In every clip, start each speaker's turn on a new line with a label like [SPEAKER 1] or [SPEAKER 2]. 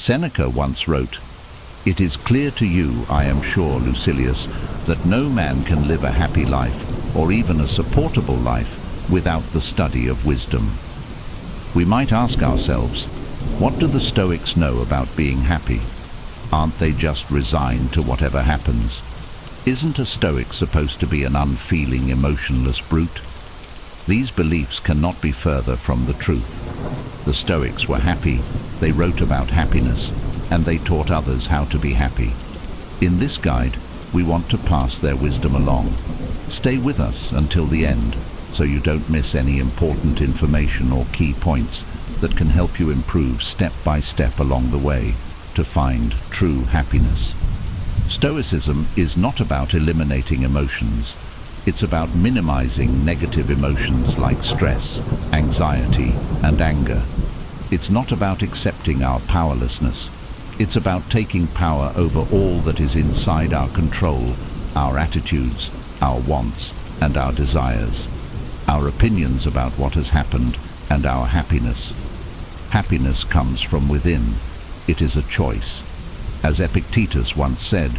[SPEAKER 1] Seneca once wrote, "It is clear to you, I am sure, Lucilius, that no man can live a happy life, or even a supportable life, without the study of wisdom." We might ask ourselves, what do the Stoics know about being happy? Aren't they just resigned to whatever happens? Isn't a Stoic supposed to be an unfeeling, emotionless brute? These beliefs cannot be further from the truth. The Stoics were happy, they wrote about happiness, and they taught others how to be happy. In this guide, we want to pass their wisdom along. Stay with us until the end, so you don't miss any important information or key points that can help you improve step by step along the way to find true happiness. Stoicism is not about eliminating emotions. It's about minimizing negative emotions like stress, anxiety, and anger. It's not about accepting our powerlessness. It's about taking power over all that is inside our control, our attitudes, our wants, and our desires, our opinions about what has happened, and our happiness. Happiness comes from within. It is a choice. As Epictetus once said,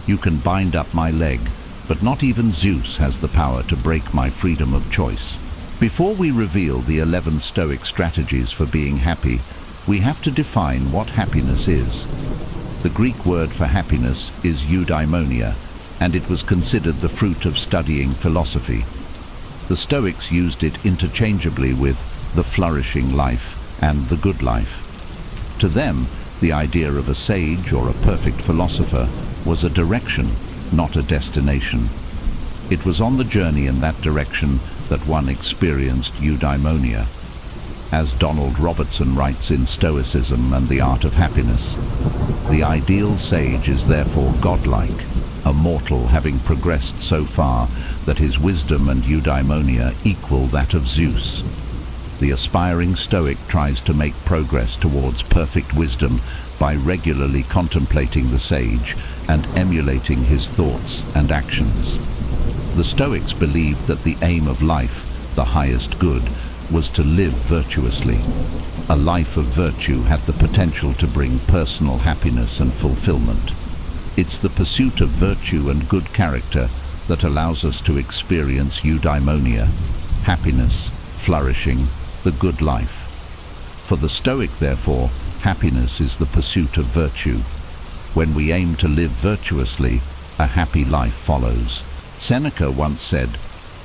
[SPEAKER 1] "You can bind up my leg, but not even Zeus has the power to break my freedom of choice." Before we reveal the 11 Stoic strategies for being happy, we have to define what happiness is. The Greek word for happiness is eudaimonia, and it was considered the fruit of studying philosophy. The Stoics used it interchangeably with the flourishing life and the good life. To them, the idea of a sage or a perfect philosopher was a direction, not a destination. It was on the journey in that direction that one experienced eudaimonia. As Donald Robertson writes in Stoicism and the Art of Happiness, the ideal sage is therefore godlike, a mortal having progressed so far that his wisdom and eudaimonia equal that of Zeus. The aspiring Stoic tries to make progress towards perfect wisdom by regularly contemplating the sage and emulating his thoughts and actions. The Stoics believed that the aim of life, the highest good, was to live virtuously. A life of virtue had the potential to bring personal happiness and fulfillment. It's the pursuit of virtue and good character that allows us to experience eudaimonia, happiness, flourishing, the good life. For the Stoic, therefore, happiness is the pursuit of virtue. When we aim to live virtuously, a happy life follows. Seneca once said,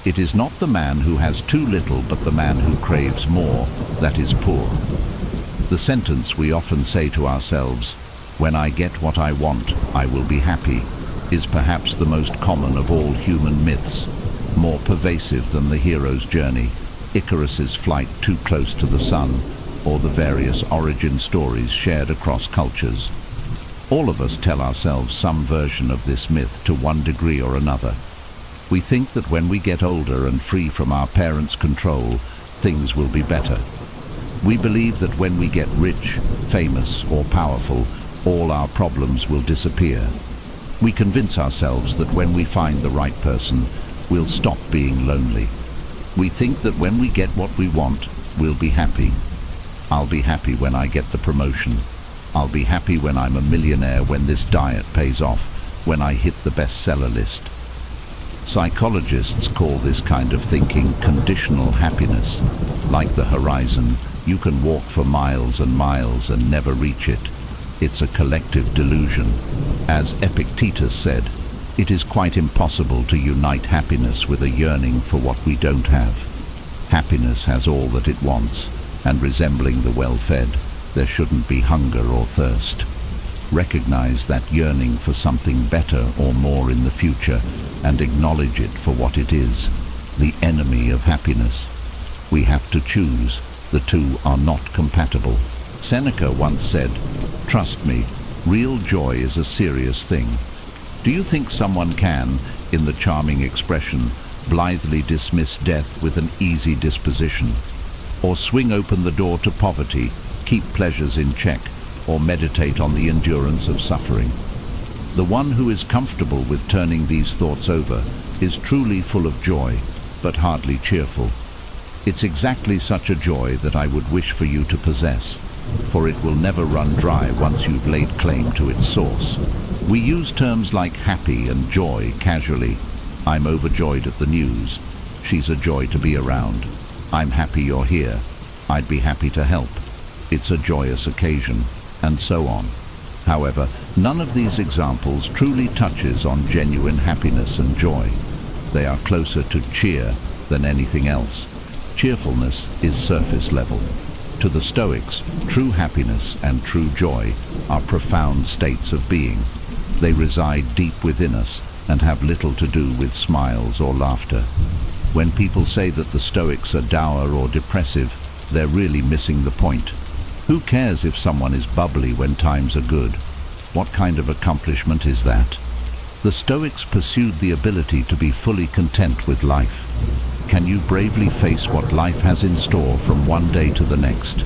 [SPEAKER 1] "It is not the man who has too little, but the man who craves more, that is poor." The sentence we often say to ourselves, "When I get what I want, I will be happy," is perhaps the most common of all human myths, more pervasive than the hero's journey, Icarus's flight too close to the sun, or the various origin stories shared across cultures. All of us tell ourselves some version of this myth to one degree or another. We think that when we get older and free from our parents' control, things will be better. We believe that when we get rich, famous, or powerful, all our problems will disappear. We convince ourselves that when we find the right person, we'll stop being lonely. We think that when we get what we want, we'll be happy. I'll be happy when I get the promotion. I'll be happy when I'm a millionaire, when this diet pays off, when I hit the bestseller list. Psychologists call this kind of thinking conditional happiness. Like the horizon, you can walk for miles and miles and never reach it. It's a collective delusion. As Epictetus said, it is quite impossible to unite happiness with a yearning for what we don't have. Happiness has all that it wants, and resembling the well-fed, there shouldn't be hunger or thirst. Recognize that yearning for something better or more in the future, and acknowledge it for what it is, the enemy of happiness. We have to choose. The two are not compatible. Seneca once said, "Trust me, real joy is a serious thing." Do you think someone can, in the charming expression, blithely dismiss death with an easy disposition? Or swing open the door to poverty, keep pleasures in check, or meditate on the endurance of suffering? The one who is comfortable with turning these thoughts over is truly full of joy, but hardly cheerful. It's exactly such a joy that I would wish for you to possess. for it will never run dry once you've laid claim to its source. We use terms like happy and joy casually. I'm overjoyed at the news. She's a joy to be around. I'm happy you're here. I'd be happy to help. It's a joyous occasion, and so on. However, none of these examples truly touches on genuine happiness and joy. They are closer to cheer than anything else. Cheerfulness is surface level. To the Stoics, true happiness and true joy are profound states of being. They reside deep within us and have little to do with smiles or laughter. When people say that the Stoics are dour or depressive, they're really missing the point. Who cares if someone is bubbly when times are good? What kind of accomplishment is that? The Stoics pursued the ability to be fully content with life. Can you bravely face what life has in store from one day to the next?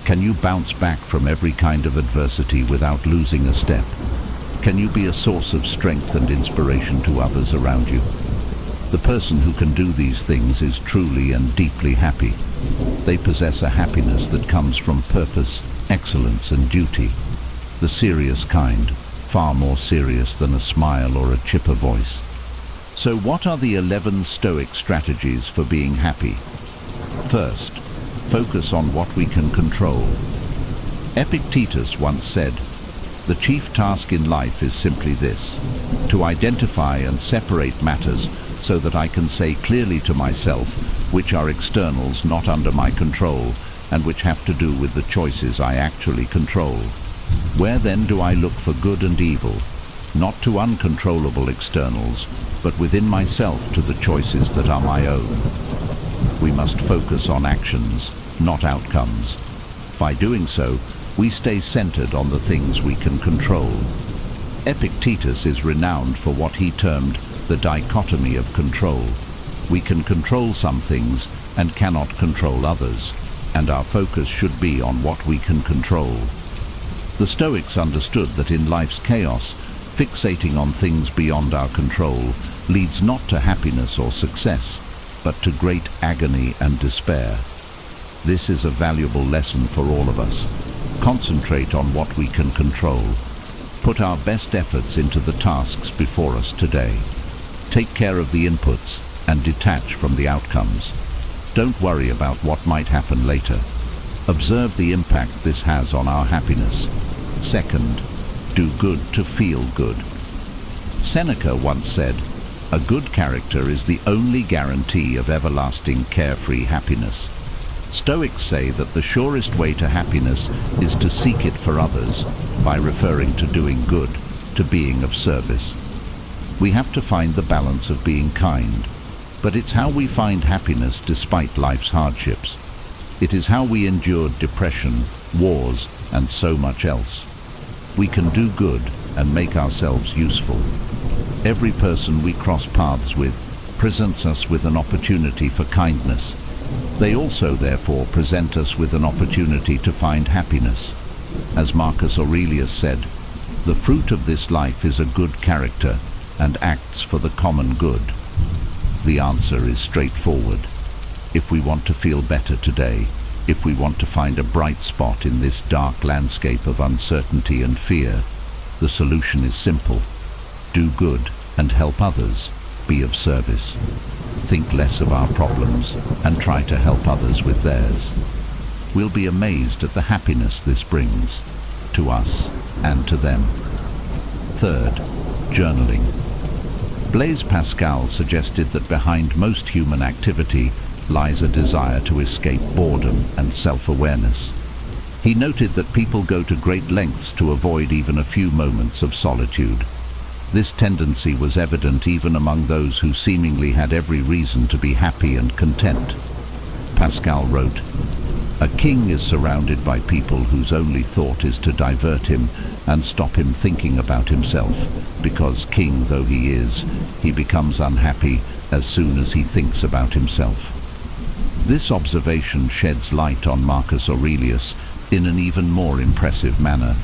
[SPEAKER 1] Can you bounce back from every kind of adversity without losing a step? Can you be a source of strength and inspiration to others around you? The person who can do these things is truly and deeply happy. They possess a happiness that comes from purpose, excellence, and duty. The serious kind, far more serious than a smile or a chipper voice. So what are the 11 Stoic strategies for being happy? First, focus on what we can control. Epictetus once said, "The chief task in life is simply this, to identify and separate matters so that I can say clearly to myself which are externals not under my control and which have to do with the choices I actually control. Where then do I look for good and evil? Not to uncontrollable externals, but within myself to the choices that are my own." We must focus on actions, not outcomes. By doing so, we stay centered on the things we can control. Epictetus is renowned for what he termed the dichotomy of control. We can control some things and cannot control others, and our focus should be on what we can control. The Stoics understood that in life's chaos, fixating on things beyond our control leads not to happiness or success, but to great agony and despair. This is a valuable lesson for all of us. Concentrate on what we can control. Put our best efforts into the tasks before us today. Take care of the inputs and detach from the outcomes. Don't worry about what might happen later. Observe the impact this has on our happiness. Second, do good to feel good. Seneca once said, "A good character is the only guarantee of everlasting carefree happiness." Stoics say that the surest way to happiness is to seek it for others by referring to doing good, to being of service. We have to find the balance of being kind, but it's how we find happiness despite life's hardships. It is how we endured depression, wars, and so much else. We can do good and make ourselves useful. Every person we cross paths with presents us with an opportunity for kindness. They also, therefore, present us with an opportunity to find happiness. As Marcus Aurelius said, "The fruit of this life is a good character and acts for the common good." The answer is straightforward. If we want to feel better today, if we want to find a bright spot in this dark landscape of uncertainty and fear, the solution is simple. Do good and help others. Be of service. Think less of our problems and try to help others with theirs. We'll be amazed at the happiness this brings, to us and to them. Third, journaling. Blaise Pascal suggested that behind most human activity lies a desire to escape boredom and self-awareness. He noted that people go to great lengths to avoid even a few moments of solitude. This tendency was evident even among those who seemingly had every reason to be happy and content. Pascal wrote, "A king is surrounded by people whose only thought is to divert him and stop him thinking about himself, because king though he is, he becomes unhappy as soon as he thinks about himself." This observation sheds light on Marcus Aurelius in an even more impressive manner.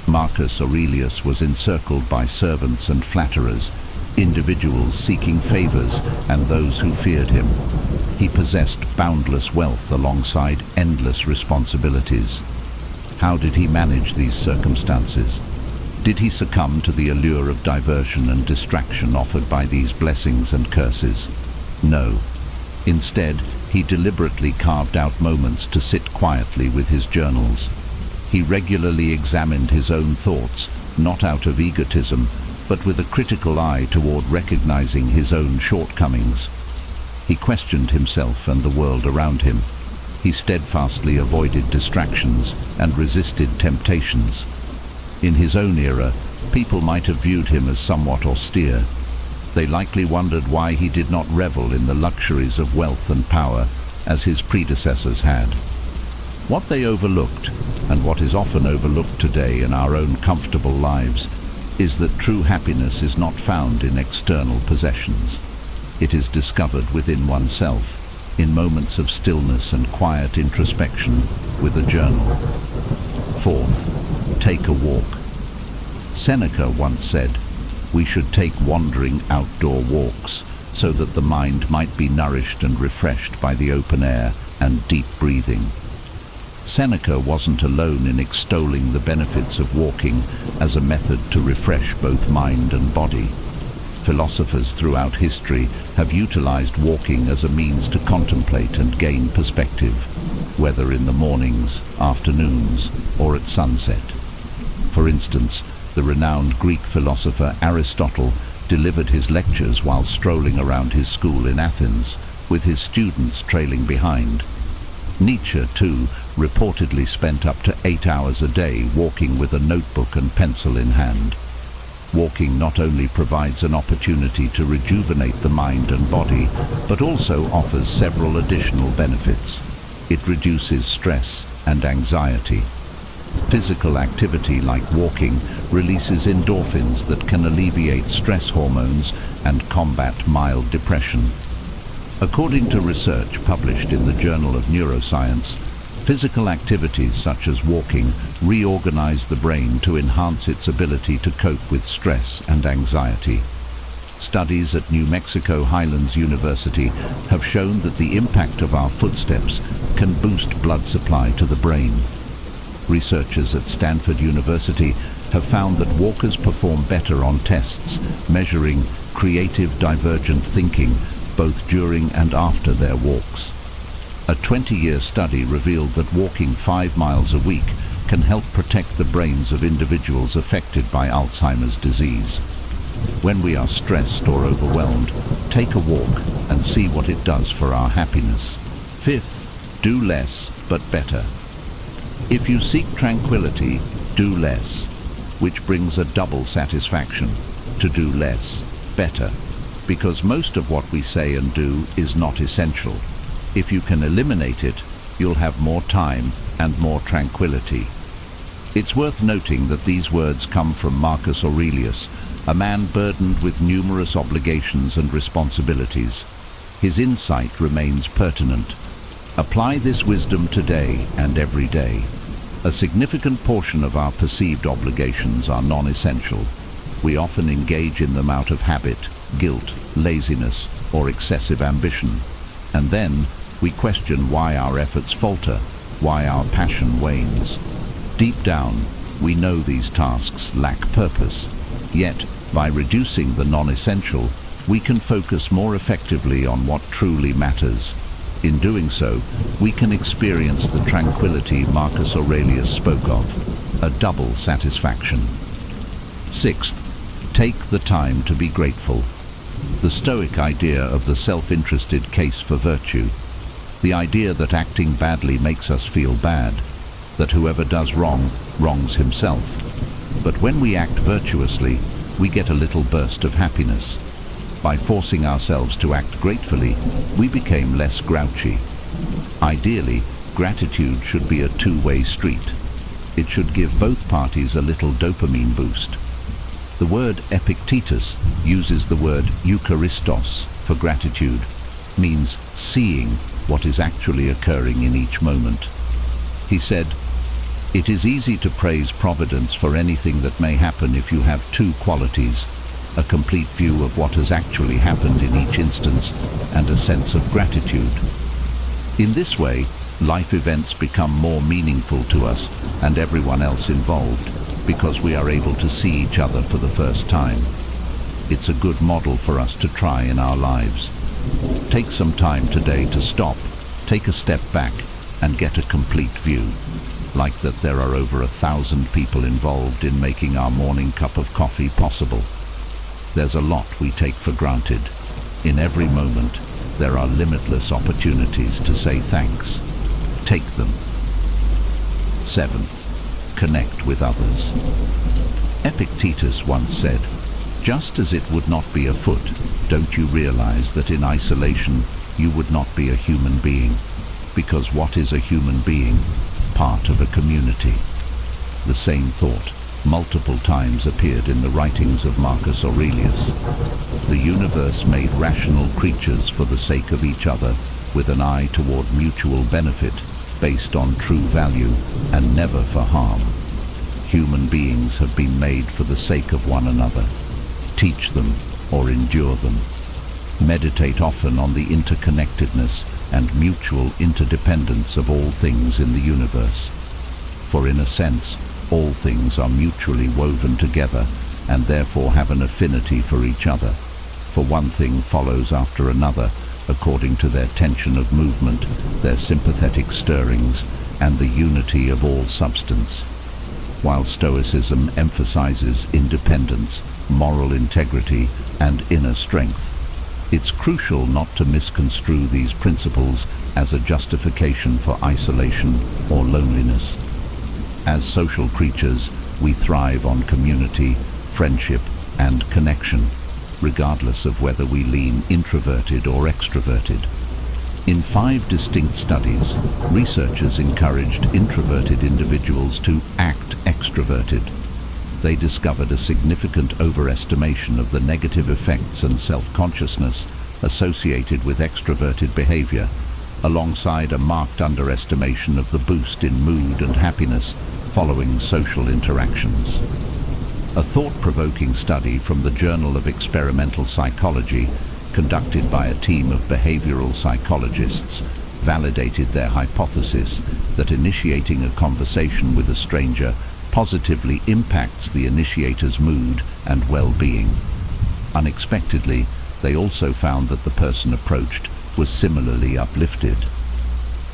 [SPEAKER 1] Marcus Aurelius was encircled by servants and flatterers, individuals seeking favors and those who feared him. He possessed boundless wealth alongside endless responsibilities. How did he manage these circumstances? Did he succumb to the allure of diversion and distraction offered by these blessings and curses? No. Instead, he deliberately carved out moments to sit quietly with his journals. He regularly examined his own thoughts, not out of egotism, but with a critical eye toward recognizing his own shortcomings. He questioned himself and the world around him. He steadfastly avoided distractions and resisted temptations. In his own era, people might have viewed him as somewhat austere. They likely wondered why he did not revel in the luxuries of wealth and power as his predecessors had. What they overlooked, and what is often overlooked today in our own comfortable lives, is that true happiness is not found in external possessions. It is discovered within oneself, in moments of stillness and quiet introspection with a journal. Fourth, take a walk. Seneca once said, "We should take wandering outdoor walks so that the mind might be nourished and refreshed by the open air and deep breathing." Seneca wasn't alone in extolling the benefits of walking as a method to refresh both mind and body. Philosophers throughout history have utilized walking as a means to contemplate and gain perspective, whether in the mornings, afternoons, or at sunset. For instance, the renowned Greek philosopher Aristotle delivered his lectures while strolling around his school in Athens, with his students trailing behind. Nietzsche, too, reportedly spent up to 8 hours a day walking with a notebook and pencil in hand. Walking not only provides an opportunity to rejuvenate the mind and body, but also offers several additional benefits. It reduces stress and anxiety. Physical activity like walking releases endorphins that can alleviate stress hormones and combat mild depression. According to research published in the Journal of Neuroscience, physical activities such as walking reorganize the brain to enhance its ability to cope with stress and anxiety. Studies at New Mexico Highlands University have shown that the impact of our footsteps can boost blood supply to the brain. Researchers at Stanford University have found that walkers perform better on tests measuring creative divergent thinking both during and after their walks. A 20-year study revealed that walking 5 miles a week can help protect the brains of individuals affected by Alzheimer's disease. When we are stressed or overwhelmed, take a walk and see what it does for our happiness. Fifth, do less but better. If you seek tranquility, do less, which brings a double satisfaction: to do less, better, because most of what we say and do is not essential. If you can eliminate it, you'll have more time and more tranquility. It's worth noting that these words come from Marcus Aurelius, a man burdened with numerous obligations and responsibilities. His insight remains pertinent. Apply this wisdom today and every day. A significant portion of our perceived obligations are non-essential. We often engage in them out of habit, guilt, laziness, or excessive ambition. And then we question why our efforts falter, why our passion wanes. Deep down, we know these tasks lack purpose. Yet, by reducing the non-essential, we can focus more effectively on what truly matters. In doing so, we can experience the tranquility Marcus Aurelius spoke of, a double satisfaction. Sixth, take the time to be grateful. The Stoic idea of the self-interested case for virtue, the idea that acting badly makes us feel bad, that whoever does wrong wrongs himself. But when we act virtuously, we get a little burst of happiness. By forcing ourselves to act gratefully, we became less grouchy. Ideally, gratitude should be a two-way street. It should give both parties a little dopamine boost. The word Epictetus uses the word Eucharistos for gratitude, means seeing what is actually occurring in each moment. He said, "It is easy to praise Providence for anything that may happen if you have two qualities: a complete view of what has actually happened in each instance and a sense of gratitude." In this way, Life events become more meaningful to us and everyone else involved because we are able to see each other for the first time. It's a good model for us to try in our lives. Take some time today to stop, take a step back, and get a complete view. Like that there are over 1,000 people involved in making our morning cup of coffee possible. There's a lot we take for granted. In every moment, there are limitless opportunities to say thanks. Take them. 7th, connect with others. Epictetus once said, "Just as it would not be a foot, don't you realize that in isolation you would not be a human being? Because what is a human being? Part of a community." The same thought multiple times appeared in the writings of Marcus Aurelius. The universe made rational creatures for the sake of each other, with an eye toward mutual benefit, based on true value, and never for harm. Human beings have been made for the sake of one another. Teach them or endure them. Meditate often on the interconnectedness and mutual interdependence of all things in the universe. For in a sense, all things are mutually woven together and therefore have an affinity for each other. For one thing follows after another, according to their tension of movement, their sympathetic stirrings, and the unity of all substance. While Stoicism emphasizes independence, moral integrity, and inner strength, it's crucial not to misconstrue these principles as a justification for isolation or loneliness. As social creatures, we thrive on community, friendship, and connection, regardless of whether we lean introverted or extroverted. In 5 distinct studies, researchers encouraged introverted individuals to act extroverted. They discovered a significant overestimation of the negative effects and self-consciousness associated with extroverted behavior, alongside a marked underestimation of the boost in mood and happiness following social interactions. A thought-provoking study from the Journal of Experimental Psychology, conducted by a team of behavioral psychologists, validated their hypothesis that initiating a conversation with a stranger positively impacts the initiator's mood and well-being. Unexpectedly, they also found that the person approached was similarly uplifted.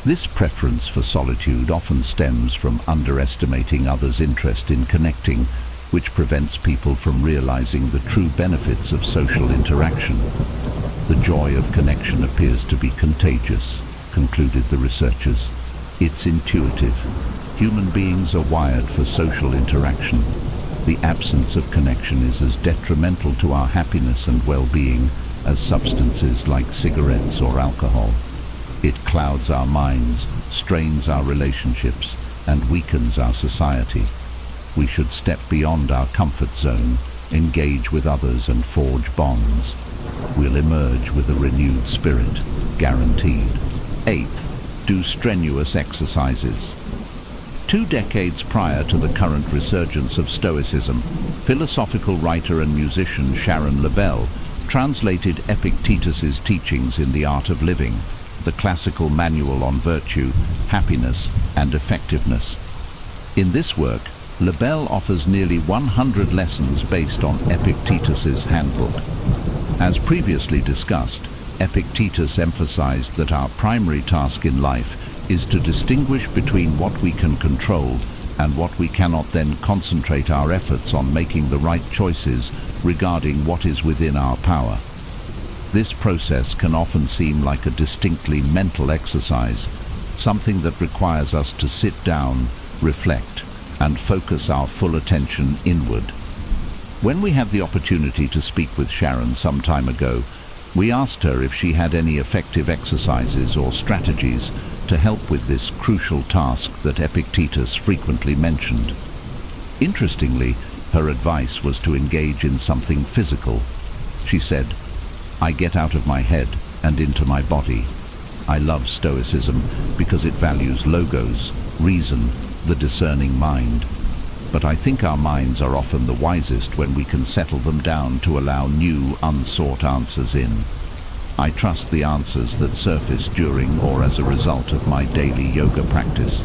[SPEAKER 1] This preference for solitude often stems from underestimating others' interest in connecting, which prevents people from realizing the true benefits of social interaction. The joy of connection appears to be contagious, concluded the researchers. It's intuitive. Human beings are wired for social interaction. The absence of connection is as detrimental to our happiness and well-being as substances like cigarettes or alcohol. It clouds our minds, strains our relationships, and weakens our society. We should step beyond our comfort zone, engage with others and forge bonds. We'll emerge with a renewed spirit, guaranteed. 8th, do strenuous exercises. 2 decades prior to the current resurgence of Stoicism, philosophical writer and musician Sharon Lebel translated Epictetus's teachings in The Art of Living, the classical manual on virtue, happiness, and effectiveness. In this work, Lebel offers nearly 100 lessons based on Epictetus's handbook. As previously discussed, Epictetus emphasized that our primary task in life is to distinguish between what we can control and what we cannot, then concentrate our efforts on making the right choices regarding what is within our power. This process can often seem like a distinctly mental exercise, something that requires us to sit down, reflect, and focus our full attention inward. When we had the opportunity to speak with Sharon some time ago, we asked her if she had any effective exercises or strategies to help with this crucial task that Epictetus frequently mentioned. Interestingly, her advice was to engage in something physical. She said, "I get out of my head and into my body. I love Stoicism because it values logos, reason, the discerning mind. But I think our minds are often the wisest when we can settle them down to allow new, unsought answers in. I trust the answers that surface during or as a result of my daily yoga practice.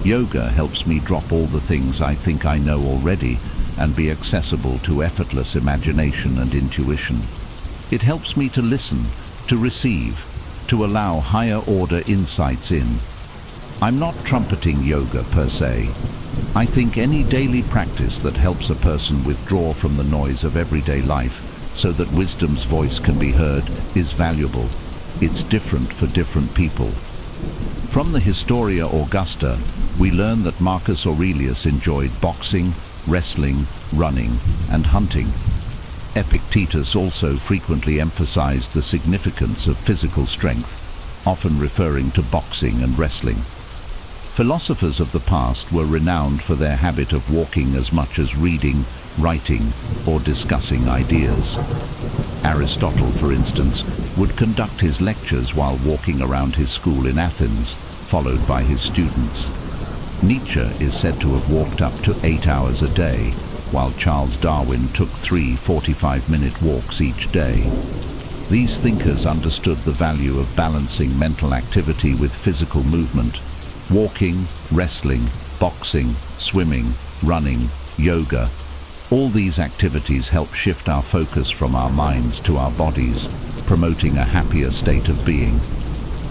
[SPEAKER 1] Yoga helps me drop all the things I think I know already and be accessible to effortless imagination and intuition. It helps me to listen, to receive, to allow higher order insights in. I'm not trumpeting yoga per se. I think any daily practice that helps a person withdraw from the noise of everyday life so that wisdom's voice can be heard is valuable. It's different for different people. From the Historia Augusta, we learn that Marcus Aurelius enjoyed boxing, wrestling, running, and hunting. Epictetus also frequently emphasized the significance of physical strength, often referring to boxing and wrestling. Philosophers of the past were renowned for their habit of walking as much as reading, writing, or discussing ideas. Aristotle, for instance, would conduct his lectures while walking around his school in Athens, followed by his students. Nietzsche is said to have walked up to 8 hours a day, while Charles Darwin took 3 45-minute walks each day. These thinkers understood the value of balancing mental activity with physical movement. Walking, wrestling, boxing, swimming, running, yoga. All these activities help shift our focus from our minds to our bodies, promoting a happier state of being.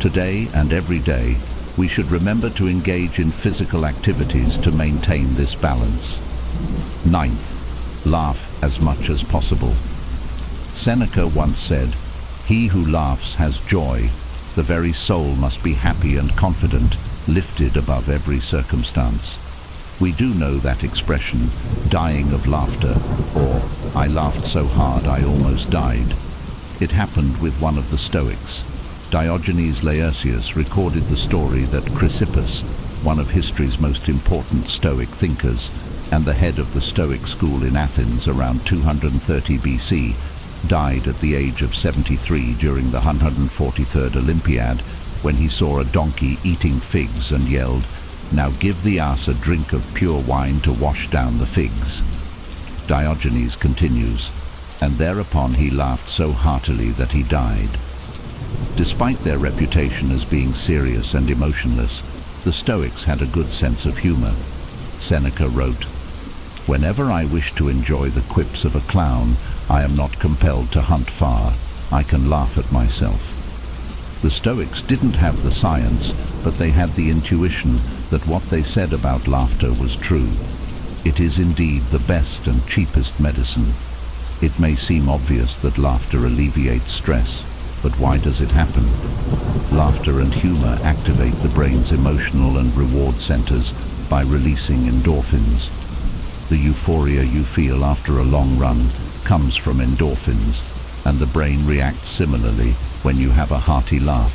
[SPEAKER 1] Today and every day, we should remember to engage in physical activities to maintain this balance. 9th, laugh as much as possible. Seneca once said, "He who laughs has joy. The very soul must be happy and confident, lifted above every circumstance." We do know that expression, dying of laughter, or "I laughed so hard I almost died." It happened with one of the Stoics. Diogenes Laertius recorded the story that Chrysippus, one of history's most important Stoic thinkers, and the head of the Stoic school in Athens around 230 BC, died at the age of 73 during the 143rd Olympiad when he saw a donkey eating figs and yelled, "Now give the ass a drink of pure wine to wash down the figs." Diogenes continues, "And thereupon he laughed so heartily that he died." Despite their reputation as being serious and emotionless, the Stoics had a good sense of humor. Seneca wrote, "Whenever I wish to enjoy the quips of a clown, I am not compelled to hunt far. I can laugh at myself." The Stoics didn't have the science, but they had the intuition that what they said about laughter was true. It is indeed the best and cheapest medicine. It may seem obvious that laughter alleviates stress, but why does it happen? Laughter and humor activate the brain's emotional and reward centers by releasing endorphins. The euphoria you feel after a long run comes from endorphins, and the brain reacts similarly when you have a hearty laugh.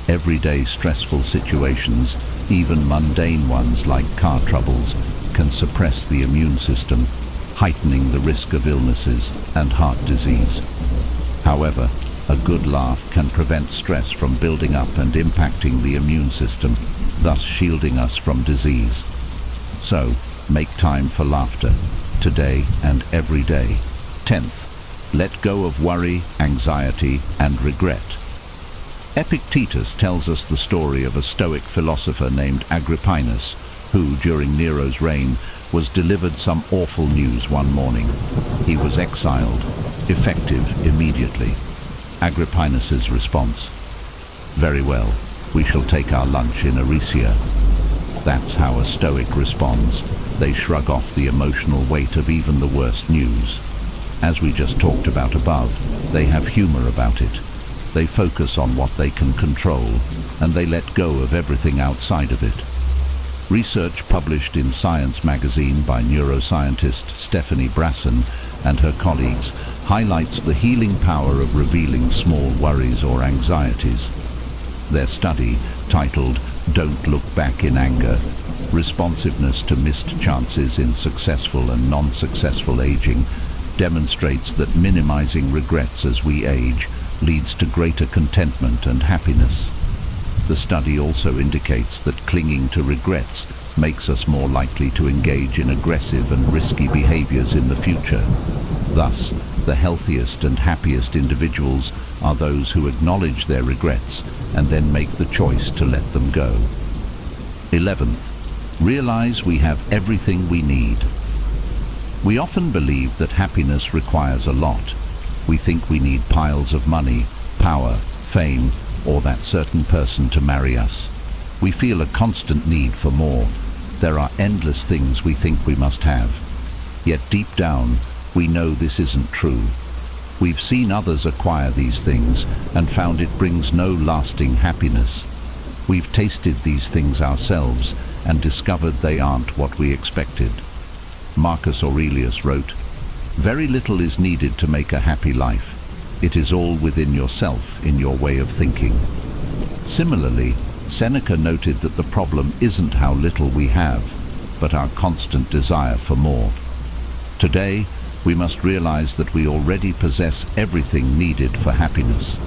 [SPEAKER 1] Everyday stressful situations, even mundane ones like car troubles, can suppress the immune system, heightening the risk of illnesses and heart disease. However, a good laugh can prevent stress from building up and impacting the immune system, thus shielding us from disease. So, make time for laughter, today and every day. 10th, let go of worry, anxiety, and regret. Epictetus tells us the story of a Stoic philosopher named Agrippinus, who, during Nero's reign, was delivered some awful news one morning. He was exiled, effective immediately. Agrippinus's response: "Very well, we shall take our lunch in Aricia." That's how a Stoic responds. They shrug off the emotional weight of even the worst news. As we just talked about above, they have humor about it. They focus on what they can control, and they let go of everything outside of it. Research published in Science magazine by neuroscientist Stephanie Brasson and her colleagues highlights the healing power of revealing small worries or anxieties. Their study, titled "Don't Look Back in Anger: Responsiveness to Missed Chances in Successful and Non-Successful Aging," demonstrates that minimizing regrets as we age leads to greater contentment and happiness. The study also indicates that clinging to regrets makes us more likely to engage in aggressive and risky behaviors in the future. Thus, The healthiest and happiest individuals are those who acknowledge their regrets and then make the choice to let them go. 11th, realize we have everything we need. We often believe that happiness requires a lot. We think we need piles of money, power, fame, or that certain person to marry us. We feel a constant need for more. There are endless things we think we must have. Yet deep down, we know this isn't true. We've seen others acquire these things and found it brings no lasting happiness. We've tasted these things ourselves and discovered they aren't what we expected. Marcus Aurelius wrote, "Very little is needed to make a happy life. It is all within yourself, in your way of thinking." Similarly, Seneca noted that the problem isn't how little we have, but our constant desire for more. Today, we must realize that we already possess everything needed for happiness.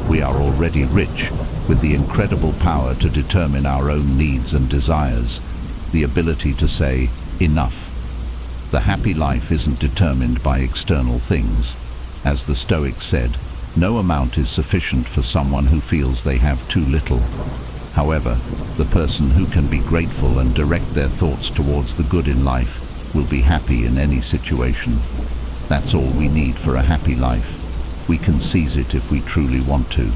[SPEAKER 1] We are already rich, with the incredible power to determine our own needs and desires, the ability to say, enough. The happy life isn't determined by external things. As the Stoics said, no amount is sufficient for someone who feels they have too little. However, the person who can be grateful and direct their thoughts towards the good in life will be happy in any situation. That's all we need for a happy life. We can seize it if we truly want to.